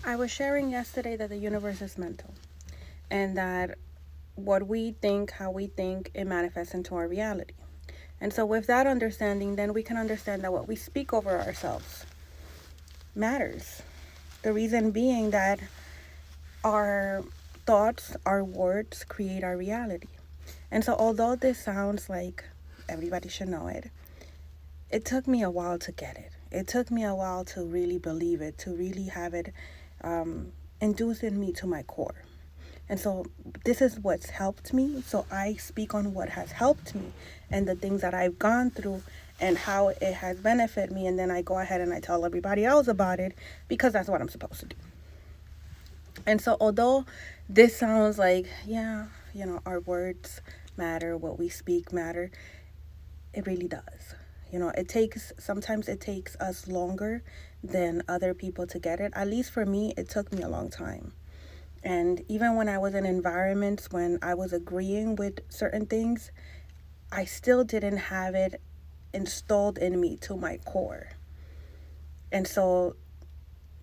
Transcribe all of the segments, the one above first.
I was sharing yesterday that the universe is mental and that what we think, how we think, it manifests into our reality. And so, with that understanding, then we can understand that what we speak over ourselves matters. The reason being that our thoughts, our words create our reality. And so, although this sounds like everybody should know it, it took me a while to get it. It took me a while to really believe it, to really have it induced in me to my core. And so this is what's helped me. So I speak on what has helped me and the things that I've gone through and how it has benefited me. And then I go ahead and I tell everybody else about it because that's what I'm supposed to do. And so although this sounds like, yeah, our words matter, what we speak matter, it really does. Sometimes it takes us longer than other people to get it. At least for me, it took me a long time. And even when I was in environments when I was agreeing with certain things, I still didn't have it installed in me to my core. And so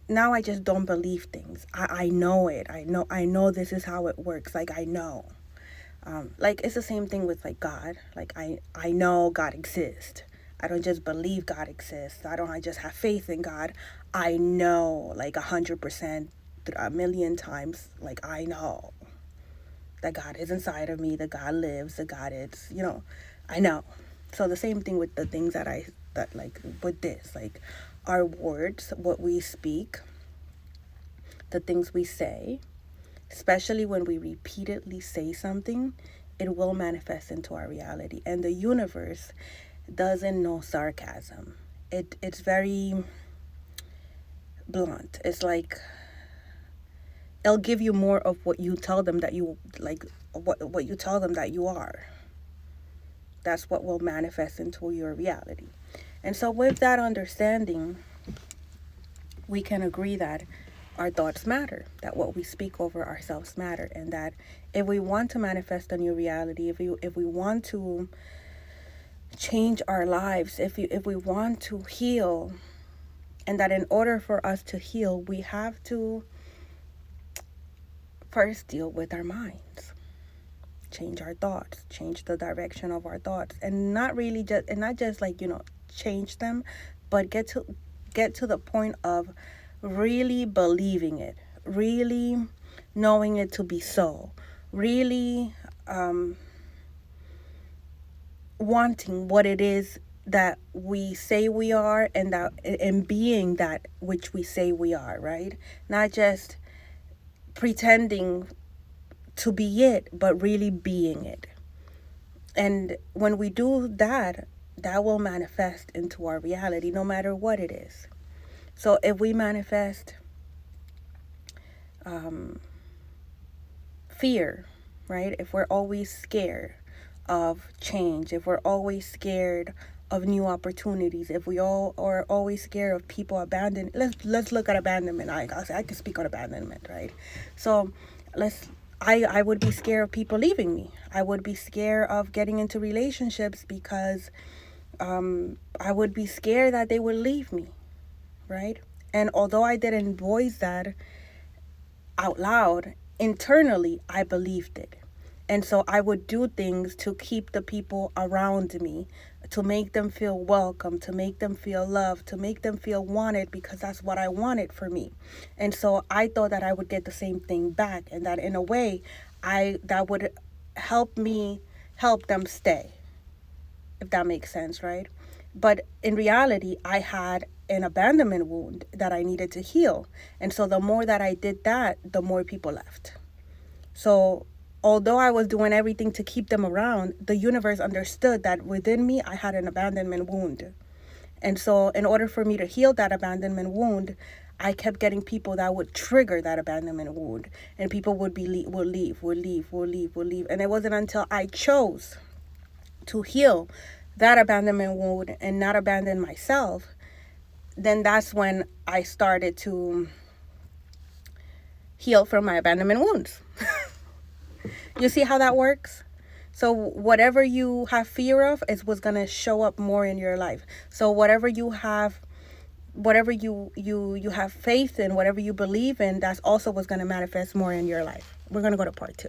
now I just don't believe things. I know it. I know this is how it works. Like I know. Like it's the same thing with like God. Like I know God exists. I don't just believe God exists. I just have faith in God. I know like 100%, a million times. Like I know that God is inside of me. That God lives. That God is. I know. So the same thing with the things that like with this, like our words, what we speak, the things we say, especially when we repeatedly say something, it will manifest into our reality. And the universe doesn't know sarcasm. It's very blunt. It's like it'll give you more of what you tell them that you like, what you tell them that you are. That's what will manifest into your reality. And so with that understanding, we can agree that our thoughts matter, that what we speak over ourselves matter, and that if we want to manifest a new reality, if we want to change our lives, if we want to heal, and that in order for us to heal, we have to first deal with our minds, change our thoughts, change the direction of our thoughts, and not just like change them, but get to the point of really believing it, really knowing it to be so, really wanting what it is that we say we are, and being that which we say we are, right? Not just pretending to be it, but really being it. And when we do that, that will manifest into our reality no matter what it is. So if we manifest fear, right? If we're always scared of change, if we're always scared of new opportunities, if we all are always scared of people abandon, let's look at abandonment. I can speak on abandonment, right? So I would be scared of people leaving me. I would be scared of getting into relationships because I would be scared that they would leave me, right? And although I didn't voice that out loud, internally, I believed it. And so I would do things to keep the people around me, to make them feel welcome, to make them feel loved, to make them feel wanted, because that's what I wanted for me. And so I thought that I would get the same thing back, and that in a way, that would help me help them stay, if that makes sense, right? But in reality, I had an abandonment wound that I needed to heal. And so the more that I did that, the more people left. So although I was doing everything to keep them around, the universe understood that within me, I had an abandonment wound. And so in order for me to heal that abandonment wound, I kept getting people that would trigger that abandonment wound. And people would leave. And it wasn't until I chose to heal that abandonment wound and not abandon myself, then that's when I started to heal from my abandonment wounds. You see how that works? So whatever you have fear of is what's going to show up more in your life. So whatever you have whatever you have faith in, whatever you believe in, that's also what's going to manifest more in your life. We're going to go to part 2.